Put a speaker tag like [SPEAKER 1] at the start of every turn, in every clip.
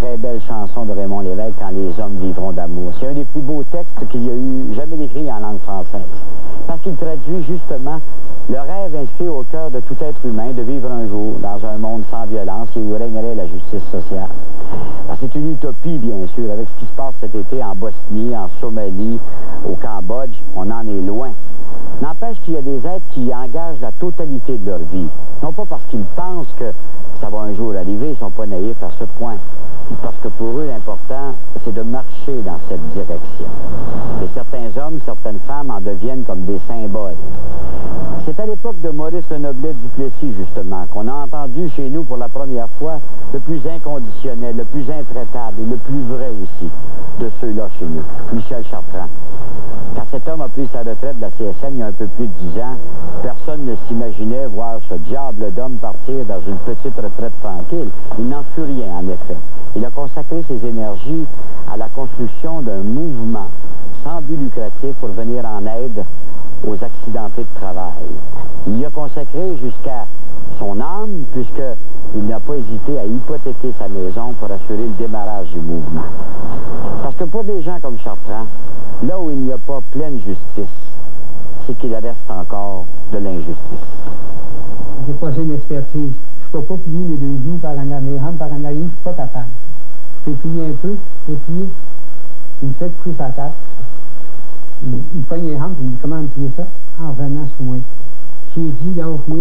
[SPEAKER 1] très belle chanson de Raymond Lévesque, Quand les hommes vivront d'amour. C'est un des plus beaux textes qu'il y a eu jamais écrit en langue française. Parce qu'il traduit justement le rêve inscrit au cœur de tout être humain de vivre un jour dans un monde sans violence et où régnerait la justice sociale. C'est une utopie, bien sûr, avec ce qui se passe cet été en Bosnie, en Somalie, au Cambodge. On en est loin. N'empêche qu'il y a des êtres qui engagent la totalité de leur vie. Non pas parce qu'ils pensent que ça va un jour arriver, ils ne sont pas naïfs à ce point. Parce que pour eux, l'important, c'est de marcher dans cette direction. Et certains hommes, certaines femmes en deviennent comme des symboles. C'est à l'époque de Maurice Lenoblet-Duplessis, justement, qu'on a entendu chez nous pour la première fois le plus inconditionnel, le plus intraitable et le plus vrai aussi de ceux-là chez nous, Michel Chartrand. Quand cet homme a pris sa retraite de la CSN il y a un peu plus de 10 ans, personne ne s'imaginait voir ce diable d'homme partir dans une petite retraite tranquille. Il n'en fut rien, en effet. Il a consacré ses énergies à la construction d'un mouvement sans but lucratif pour venir en aide aux accidentés de travail. Il y a consacré jusqu'à son âme, puisqu'il n'a pas hésité à hypothéquer sa maison pour assurer le démarrage du mouvement. Parce que pour des gens comme Chartrand, là où il n'y a pas pleine justice, c'est qu'il reste encore de l'injustice.
[SPEAKER 2] J'ai passé une expertise. Je ne peux pas plier mes deux genoux par en arrière, mes jambes par en arrière, je ne suis pas capable. Je peux plier un peu, je peux plier. Il me fait coucher sa table. Il pogne les jambes, il me dit comment me plier ça? En venant sous moi. J'ai dit, lâche-moi.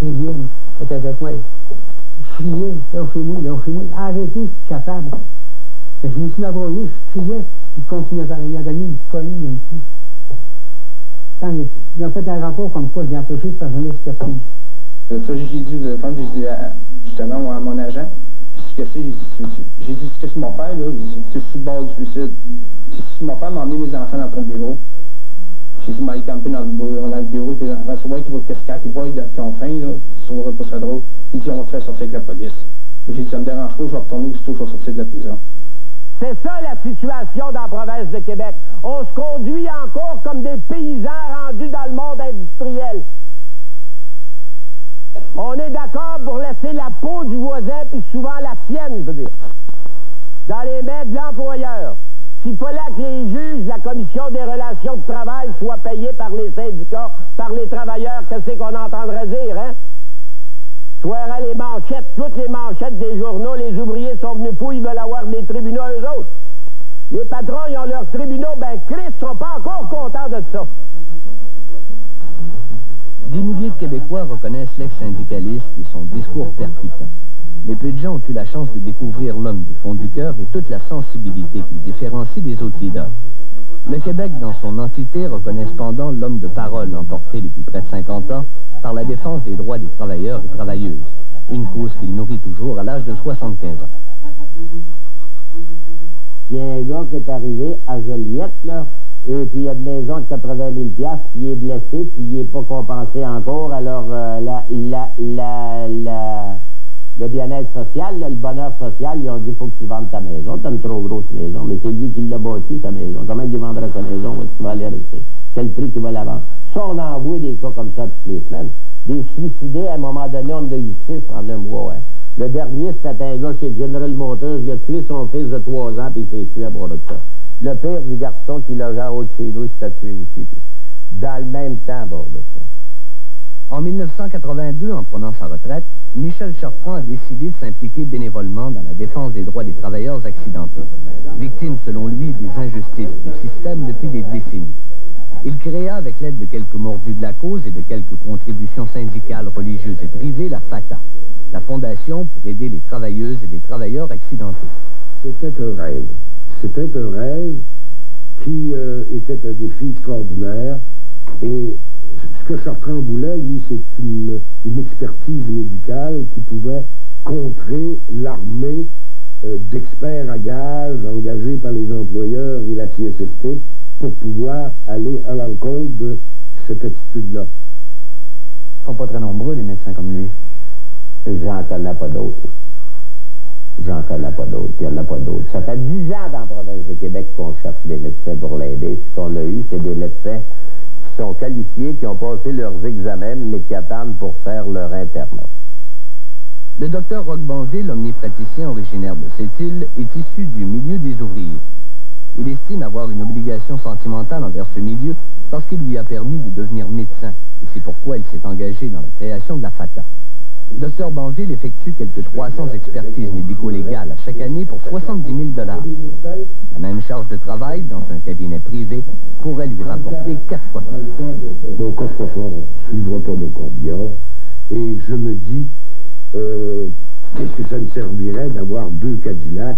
[SPEAKER 2] Je criais, il était avec moi. Je criais, lâchez-moi, lâchez-moi. Arrêtez, je suis capable. Mais je me suis abroyé, je criais, il continuait à donner une colle d'un coup. Quand il a fait un rapport comme quoi j'ai empêché de faire une expertise.
[SPEAKER 3] Ça, j'ai dit au téléphone, j'ai dit justement à mon agent, j'ai dit ce que c'est mon père, là, c'est sur le bord du suicide. Si mon père m'a emmené mes enfants dans ton bureau, j'ai dit, m'aller camper dans le bureau, tes enfants, souvent quand ils voient qu'ils ont faim, là, tu trouverais pas ça drôle, ils disent, on va te faire sortir avec la police. J'ai dit, ça me dérange pas, je vais retourner aussitôt, je vais sortir de la prison.
[SPEAKER 4] C'est ça la situation dans la province de Québec. On se conduit encore comme des paysans rendus dans le monde industriel. On est d'accord pour laisser la peau du voisin, puis souvent la sienne, je veux dire, dans les mains de l'employeur. S'il fallait que les juges de la Commission des relations de travail soient payés par les syndicats, par les travailleurs, qu'est-ce qu'on entendrait dire, hein? Tu verras les manchettes, toutes les manchettes des journaux, les ouvriers sont venus pour, ils veulent avoir des tribunaux eux autres. Les patrons, ils ont leurs tribunaux, ben Christ, sont pas encore contents de ça.
[SPEAKER 5] Des milliers de Québécois reconnaissent l'ex-syndicaliste et son discours percutant. Mais peu de gens ont eu la chance de découvrir l'homme du fond du cœur et toute la sensibilité qui le différencie des autres leaders. Le Québec, dans son entité, reconnaît cependant l'homme de parole emporté depuis près de 50 ans par la défense des droits des travailleurs et travailleuses, une cause qu'il nourrit toujours à l'âge de 75 ans.
[SPEAKER 6] Il y a un gars qui est arrivé à Joliette, là, et puis il y a une maison de 80 000 $, puis il est blessé, puis il n'est pas compensé encore, alors le bien-être social, là, le bonheur social, ils ont dit, il faut que tu vendes ta maison, tu as une trop grosse maison, mais c'est lui qui l'a bâti, sa maison. Comment il vendra sa maison, tu vas aller rester? Quel prix qu'il va la vendre? Ça, on envoie des cas comme ça toutes les semaines. Des suicidés, à un moment donné, on en a eu 6 en un mois. Hein. Le dernier, c'était un gars chez General Motors, il a tué son fils de 3 ans, puis il s'est tué à bord de ça. Le pire du garçon qui logeait en haut de chez nous, il s'est tué aussi, puis dans le même temps à bord de ça.
[SPEAKER 5] En 1982, en prenant sa retraite, Michel Chartrand a décidé de s'impliquer bénévolement dans la défense des droits des travailleurs accidentés, victimes selon lui des injustices du système depuis des décennies. Il créa, avec l'aide de quelques mordus de la cause et de quelques contributions syndicales, religieuses et privées, la FATA, la Fondation pour aider les travailleuses et les travailleurs accidentés.
[SPEAKER 7] C'était un rêve. C'était un rêve qui était un défi extraordinaire. Et ce que Chartrand voulait, lui, c'est une expertise médicale qui pouvait contrer l'armée d'experts à gages engagés par les employeurs et la CSST pour pouvoir aller à l'encontre de cette attitude-là.
[SPEAKER 1] Ils ne sont pas très nombreux, les médecins comme lui.
[SPEAKER 6] J'en connais pas d'autres. J'en connais pas d'autres. Il n'y en a pas d'autres. Ça fait 10 ans dans la province de Québec qu'on cherche des médecins pour l'aider. Ce qu'on a eu, c'est des médecins qui sont qualifiés, qui ont passé leurs examens, mais qui attendent pour faire leur internat.
[SPEAKER 5] Le docteur Roquebanville, omnipraticien originaire de cette île, est issu du milieu des ouvriers. Il estime avoir une obligation sentimentale envers ce milieu parce qu'il lui a permis de devenir médecin, et c'est pourquoi il s'est engagé dans la création de la FATA. Dr Banville effectue quelques 300 expertises médico-légales à chaque année pour 70 000 $. La même charge de travail dans un cabinet privé pourrait lui rapporter 4 fois plus.
[SPEAKER 7] Mon coffre-fort ne suivra pas mon corbillard, et je me dis, qu'est-ce que ça me servirait d'avoir 2 Cadillacs,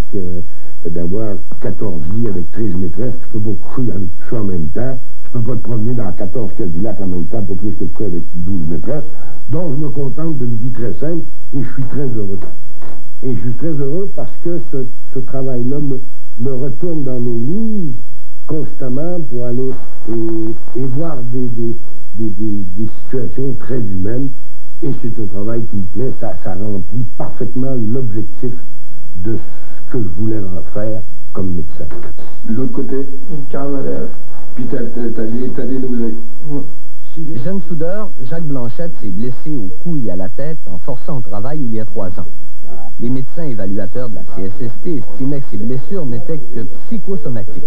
[SPEAKER 7] d'avoir 14 lits avec 13 maîtresses, tu peux pas coucher avec tout ça en même temps, tu peux pas te promener dans 14 Cadillacs en même temps pour plus que coucher avec 12 maîtresses, donc je me contente d'une vie très simple et je suis très heureux. Et je suis très heureux parce que ce travail-là me retourne dans mes livres constamment pour aller et voir des situations très humaines. Et c'est un travail qui me plaît, ça remplit parfaitement l'objectif de ce que je voulais faire comme médecin.
[SPEAKER 3] De l'autre côté, une cave à lèvres. Puis t'as des nausées.
[SPEAKER 5] Jeune soudeur, Jacques Blanchette s'est blessé au cou et à la tête en forçant au travail il y a 3 ans. Les médecins évaluateurs de la CSST estimaient que ces blessures n'étaient que psychosomatiques.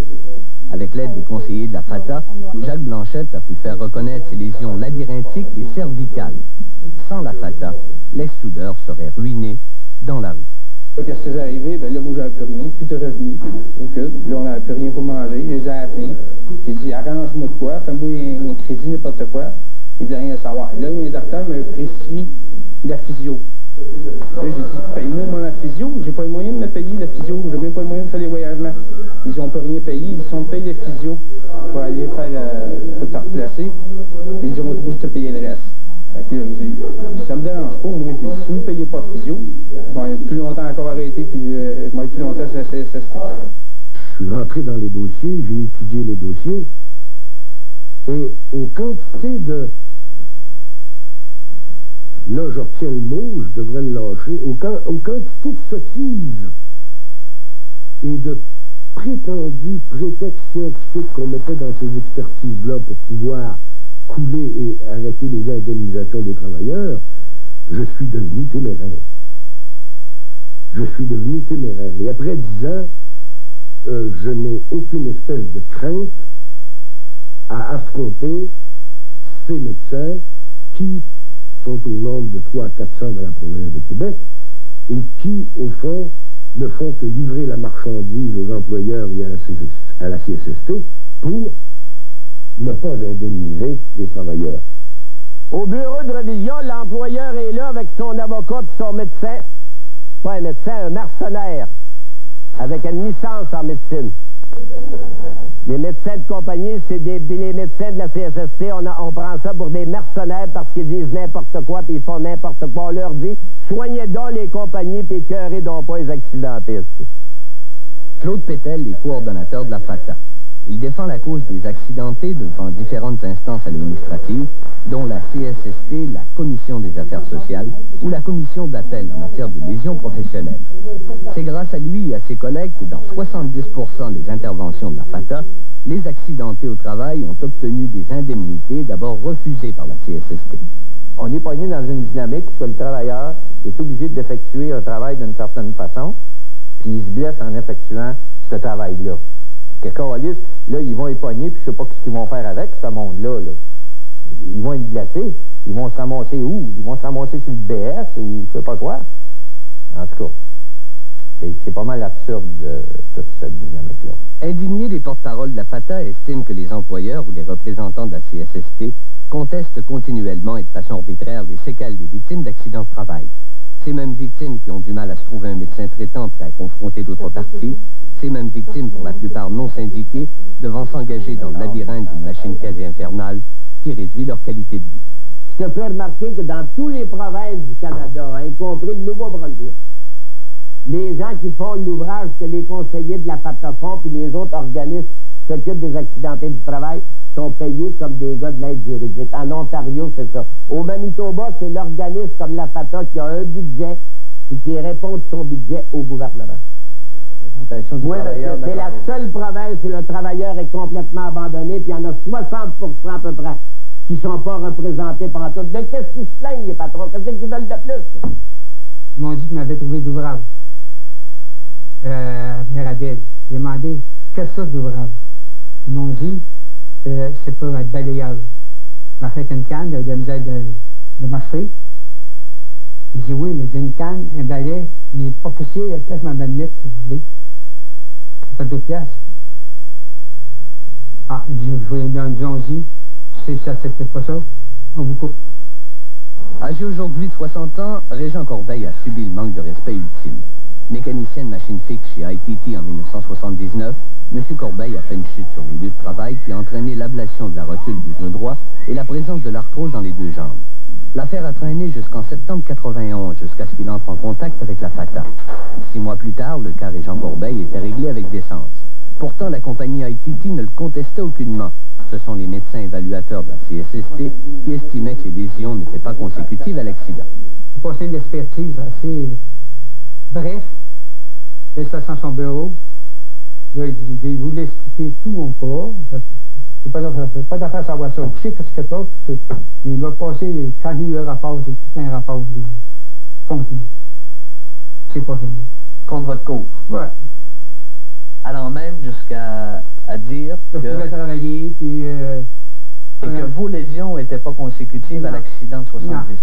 [SPEAKER 5] Avec l'aide des conseillers de la FATA, Jacques Blanchette a pu faire reconnaître ses lésions labyrinthiques et cervicales. Sans la FATA, l'ex-soudeur serait ruiné dans la rue.
[SPEAKER 3] Qu'est-ce qui est arrivé? Ben là, moi, j'avais plus rien. Puis t'es revenu au culte. Là, on n'avait plus rien pour manger. Je les ai appelés. J'ai dit, arrange-moi de quoi, fais-moi un crédit, n'importe quoi. Il voulait rien savoir. Là, il y a un docteur m'a prescrit de la physio. Là, j'ai dit, paye-moi ma physio. J'ai pas les moyens de me payer la physio. J'ai même pas les moyens de faire les voyagements. Ils n'ont pas rien payé. Ils sont payés la physio pour aller faire, pour te replacer. Ils disent, on va te payer le reste. Fait que là, j'ai dit, ça me dérange pas. Moi, j'ai dit, si vous ne me payez pas physio, je vais être plus longtemps encore arrêté, puis je vais être plus longtemps sur la CSST.
[SPEAKER 7] Je suis rentré dans les dossiers, j'ai étudié les dossiers, et aux quantités de... Là, je retiens le mot, je devrais le lâcher. Aux quantités de sottises et de prétendus prétextes scientifiques qu'on mettait dans ces expertises-là pour pouvoir couler et arrêter les indemnisations des travailleurs, je suis devenu téméraire. Je suis devenu téméraire. Et après 10 ans, je n'ai aucune espèce de crainte à affronter ces médecins qui sont au nombre de 300 à 400 dans la province de Québec et qui, au fond, ne font que livrer la marchandise aux employeurs et à la CSST pour ne pas indemniser les travailleurs.
[SPEAKER 4] Au bureau de révision, l'employeur est là avec son avocat et son médecin. Pas un médecin, un mercenaire, avec une licence en médecine. Les médecins de compagnie, c'est les médecins de la CSST, on prend ça pour des mercenaires parce qu'ils disent n'importe quoi puis ils font n'importe quoi. On leur dit, soignez donc les compagnies puis écœurez donc pas les accidentistes.
[SPEAKER 5] Claude Pétel est coordonnateur de la FATA. Il défend la cause des accidentés devant différentes instances administratives, dont la CSST, la Commission des affaires sociales ou la Commission d'appel en matière de lésions professionnelles. C'est grâce à lui et à ses collègues que dans 70% des interventions de la FATA, les accidentés au travail ont obtenu des indemnités d'abord refusées par la CSST.
[SPEAKER 8] On est pogné dans une dynamique où le travailleur est obligé d'effectuer un travail d'une certaine façon, puis il se blesse en effectuant ce travail-là. Là, ils vont être pognés, puis je sais pas ce qu'ils vont faire avec ce monde-là. Là. Ils vont être blessés. Ils vont se ramasser où? Ils vont se ramasser sur le BS ou je sais pas quoi. En tout cas, c'est pas mal absurde, toute cette dynamique-là.
[SPEAKER 5] Indignés, les porte-paroles de la FATA estiment que les employeurs ou les représentants de la CSST contestent continuellement et de façon arbitraire les séquelles des victimes d'accidents de travail. Ces mêmes victimes qui ont du mal à se trouver un médecin traitant prêt à confronter l'autre partie, ces mêmes victimes, pour la plupart non syndiquées, devant s'engager dans le labyrinthe d'une machine quasi infernale qui réduit leur qualité de vie.
[SPEAKER 6] Je te fais remarquer que dans toutes les provinces du Canada, y compris le Nouveau-Brunswick, les gens qui font l'ouvrage que les conseillers de la FATA font, puis les autres organismes qui s'occupent des accidentés du travail, sont payés comme des gars de l'aide juridique. En Ontario, c'est ça. Au Manitoba, c'est l'organisme comme la FATA qui a un budget et qui répond de son budget au gouvernement. Oui, c'est la seule province où le travailleur est complètement abandonné, puis il y en a 60% à peu près qui ne sont pas représentés par tout. De qu'est-ce qu'ils se plaignent, les patrons? Qu'est-ce qu'ils veulent de plus?
[SPEAKER 2] Ils m'ont dit qu'ils m'avaient trouvé d'ouvrage. Mirabel. J'ai demandé, qu'est-ce que c'est d'ouvrage? Ils m'ont dit, c'est pour être balayeur. Il m'a fait une canne de misère de marcher. Il dit, oui, mais d'une canne, un balai, il n'est pas poussé, il y a peut-être ma manette, si vous voulez. Pas d'autre place. Ah, je voulais dans Jonzy, si ça n'acceptait pas ça, on vous coupe.
[SPEAKER 5] Âgé aujourd'hui de 60 ans, Régent Corbeil a subi le manque de respect ultime. Mécanicien de machine fixe chez ITT en 1979, M. Corbeil a fait une chute sur les lieux de travail qui a entraîné l'ablation de la rotule du genou droit et la présence de l'arthrose dans les deux jambes. L'affaire a traîné jusqu'en septembre 91, jusqu'à ce qu'il entre en contact avec la FATA. 6 mois plus tard, le cas Régent Corbeil était réglé avec décence. Pourtant, la compagnie ITT ne le contestait aucunement. Ce sont les médecins évaluateurs de la CSST qui estimaient que les lésions n'étaient pas consécutives à l'accident.
[SPEAKER 2] J'ai passé une expertise assez bref. Il s'est dans son bureau. Là, il dit, je voulais expliquer tout mon corps. Je n'ai pas d'affaire à savoir ça. Je sais ce que c'est. Il m'a passé, quand il y a eu le rapport, c'est tout un rapport contre nous. C'est pas fini.
[SPEAKER 9] Contre votre cause?
[SPEAKER 2] Ouais.
[SPEAKER 9] Allant même jusqu'à dire
[SPEAKER 2] je pouvais travailler, puis...
[SPEAKER 9] et que vos lésions n'étaient pas consécutives à l'accident de 79?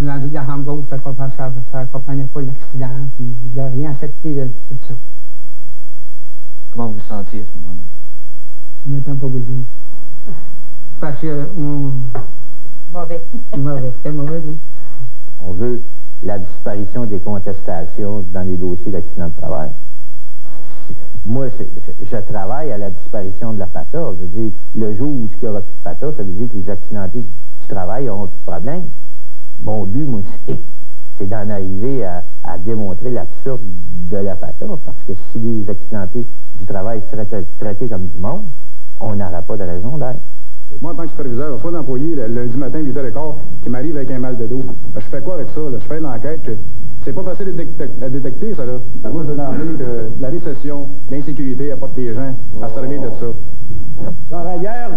[SPEAKER 2] On a dit que la jambe gauche, ça ne comprenait pas l'accident, puis il n'a rien accepté de ça.
[SPEAKER 9] Comment vous vous sentiez à ce moment-là?
[SPEAKER 2] Je ne m'attends pas vous dire. Parce que...
[SPEAKER 10] Mauvais.
[SPEAKER 2] Mauvais, c'est mauvais, oui.
[SPEAKER 6] On veut la disparition des contestations dans les dossiers d'accident de travail. Moi, je travaille à la disparition de la FATA. Je veux dire, le jour où il n'y aura plus de FATA, ça veut dire que les accidentés du travail n'auront plus de problème. Mon but, moi, c'est d'en arriver à démontrer l'absurde de la FATA, parce que si les accidentés du travail seraient traités comme du monde, on n'aurait pas de raison d'être.
[SPEAKER 3] Moi, en tant que superviseur, je reçois un employé le lundi matin, 8h15, qui m'arrive avec un mal de dos. Je fais quoi avec ça? Là? Je fais une enquête. C'est pas facile à détecter, ça, là. Moi, je veux demander que la récession, l'insécurité apporte des gens à servir de ça.
[SPEAKER 4] Par ailleurs,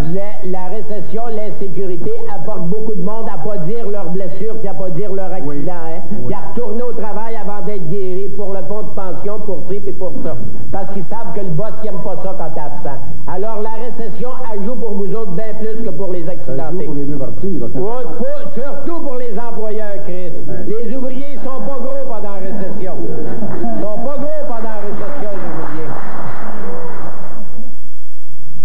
[SPEAKER 4] la récession, l'insécurité apporte beaucoup de monde à pas dire leurs blessures puis à pas dire leur accident,
[SPEAKER 3] oui.
[SPEAKER 4] hein?
[SPEAKER 3] Oui.
[SPEAKER 4] Puis à retourner au travail avant d'être guéri pour le fonds de pension, pour ci et pour ça. Parce qu'ils savent que le boss n'aime pas ça quand t'es absent. Alors la récession, elle joue pour vous autres bien plus que pour les accidentés.
[SPEAKER 3] Pour les deux parties.
[SPEAKER 4] Surtout pour les employeurs, Chris.
[SPEAKER 3] Ouais.
[SPEAKER 4] Les ouvriers ne sont pas gros pendant la récession. Ils sont pas gros pendant la récession, les ouvriers.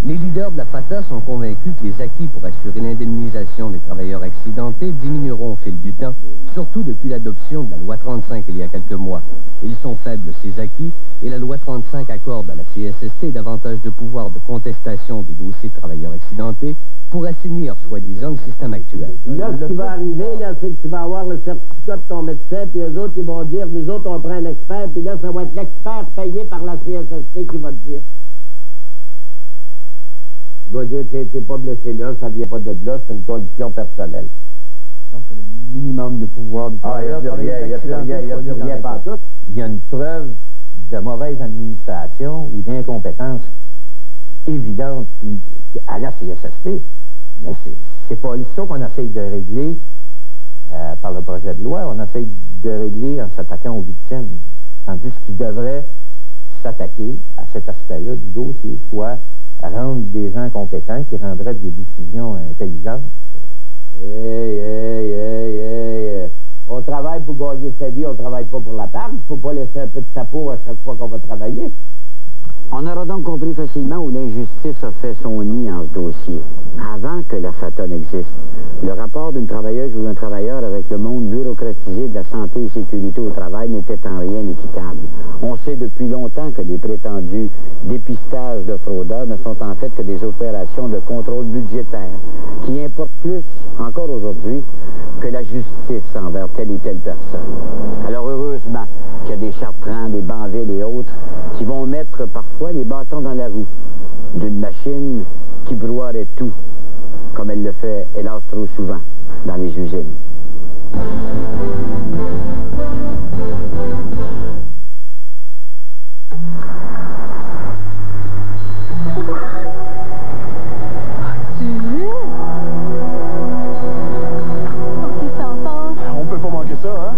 [SPEAKER 5] Les leaders de la FATA sont convaincus que les acquis pour assurer l'indemnisation des travailleurs accidentés diminueront au fil du temps, surtout depuis l'adoption de la loi 35 il y a quelques mois. Ils sont faibles, ces acquis, et la loi 35 accorde à la CSST davantage de pouvoir de contestation des dossiers de travailleurs accidentés pour assainir, soi-disant, le système actuel.
[SPEAKER 6] Là, ce qui va arriver, là, c'est que tu vas avoir le certificat de ton médecin, puis eux autres, ils vont dire, nous autres, on prend un expert, puis là, ça va être l'expert payé par la CSST qui va te dire. Il va dire, t'es pas blessé là, ça vient pas de là, c'est une condition personnelle.
[SPEAKER 9] Donc, le minimum de pouvoir du travailleur.
[SPEAKER 6] Il n'y a plus rien partout. Il y a une preuve de mauvaise administration ou d'incompétence évidente à la CSST. Mais c'est pas ça qu'on essaye de régler par le projet de loi. On essaye de régler en s'attaquant aux victimes. Tandis qu'il devrait s'attaquer à cet aspect-là du dossier, soit rendre des gens compétents qui rendraient des décisions intelligentes. On travaille pour gagner sa vie, on travaille pas pour la part. Il ne faut pas laisser un peu de sa peau à chaque fois qu'on va travailler.
[SPEAKER 1] On aura donc compris facilement où l'injustice a fait son nid en ce dossier. Avant que la FATA n'existe, le rapport d'une travailleuse ou d'un travailleur avec le monde bureaucratisé de la santé et sécurité au travail n'était en rien équitable. On sait depuis longtemps que les prétendus dépistages de fraudeurs ne sont en fait que des opérations de contrôle budgétaire qui importent plus, encore aujourd'hui, que la justice envers telle ou telle personne. Alors heureusement qu'il y a des Chartrand, des Banville et autres qui vont mettre parfois les bâtons dans la roue d'une machine qui broierait tout, comme elle le fait, hélas, trop souvent, dans les usines.
[SPEAKER 10] On peut pas manquer ça, hein?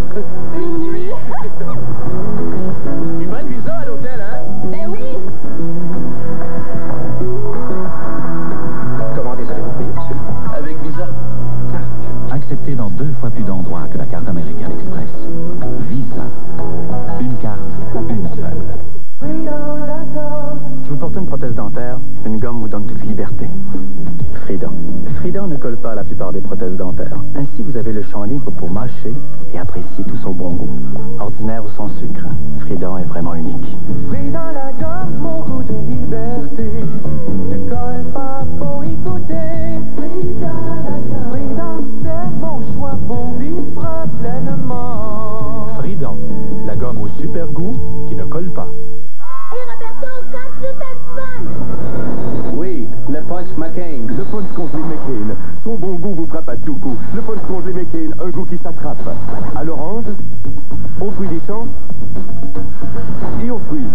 [SPEAKER 11] la carte American Express. Visa. Une carte, une seule.
[SPEAKER 12] Si vous portez une prothèse dentaire, une gomme vous donne toute liberté. Freedom. Freedom ne colle pas à la plupart des prothèses dentaires. Ainsi, vous avez le champ libre pour mâcher et apprécier tout son bon goût. Ordinaire ou sans sucre, Freedom est vraiment unique.
[SPEAKER 13] Freedom, la gomme, mon goût de liberté. Ne colle pas pour y goûter. Freedom, c'est mon choix pour vivre pleinement.
[SPEAKER 12] Freedom, la gomme au super goût qui ne colle pas.
[SPEAKER 8] Oui, le Punch McCain.
[SPEAKER 14] Le Punch congelé McCain. Son bon goût vous frappe à tout coup. Le Punch congelé McCain, un goût qui s'attrape. À l'orange, aux fruits des champs et aux fruits.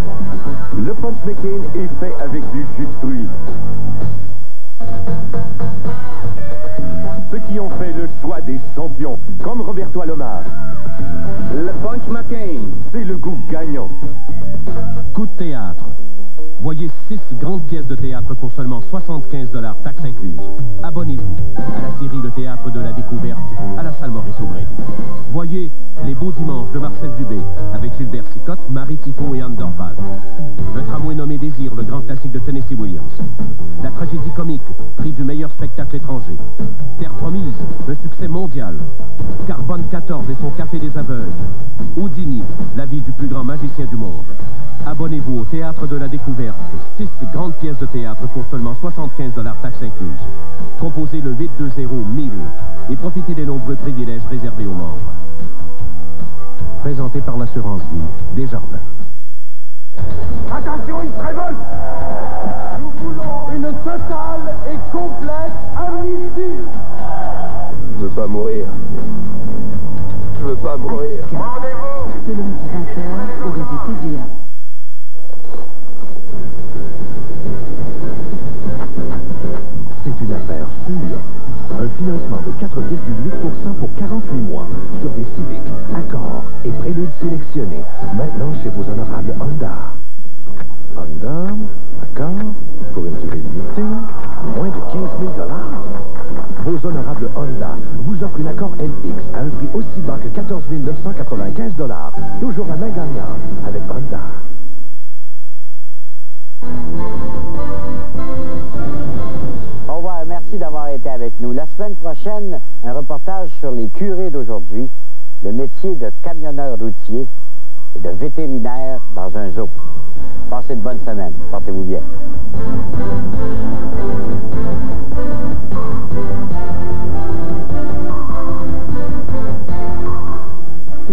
[SPEAKER 14] Le Punch McCain est fait avec du jus de fruits. Ceux qui ont fait le choix des champions, comme Roberto Alomar.
[SPEAKER 8] Le Punch McCain.
[SPEAKER 14] C'est le goût gagnant.
[SPEAKER 15] Coup de théâtre. Voyez 6 grandes pièces de théâtre pour seulement 75 $, taxes incluses. Abonnez-vous à la série Le Théâtre de la Découverte à la salle Maurice-O'Grady. Voyez Les Beaux Dimanches de Marcel Dubé avec Gilbert Sicotte, Marie Tifo et Anne Dorval. Un tramway nommé Désir, le grand classique de Tennessee Williams. La tragédie comique, prix du meilleur spectacle étranger. Terre promise, un succès mondial. Carbone 14 et son café des aveugles. Houdini, la vie du plus grand magicien du monde. Abonnez-vous au Théâtre de la Découverte. 6 grandes pièces de théâtre pour seulement 75 $, taxes incluses. Composez le 820-1000 et profitez des nombreux privilèges réservés aux membres. Présenté par l'assurance vie Desjardins.
[SPEAKER 14] Attention, il se révolte!
[SPEAKER 13] Nous voulons une totale et complète amnistie.
[SPEAKER 14] Je veux pas mourir. Je veux pas mourir.
[SPEAKER 13] Rendez-vous!
[SPEAKER 16] De lundi 20h au réseau TVA.
[SPEAKER 14] C'est une affaire sûre. Un financement de 4,8% pour 48 mois sur des Civic, Accord et Prélude sélectionnés. Maintenant chez vos honorables Honda. Honda, Accord, pour une durée limitée, moins de 15 000 $. Vos honorables Honda vous offrent une Accord LX à un prix aussi bas que 14 995 $. Toujours la main gagnante avec Honda.
[SPEAKER 1] Au revoir, merci d'avoir été avec nous. La semaine prochaine, un reportage sur les curés d'aujourd'hui, le métier de camionneur routier et de vétérinaire dans un zoo. Passez de bonnes semaines. Portez-vous bien.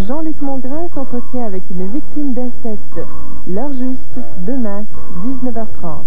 [SPEAKER 17] Jean-Luc Mongrain s'entretient avec une victime d'inceste. L'heure juste, demain, 19h30.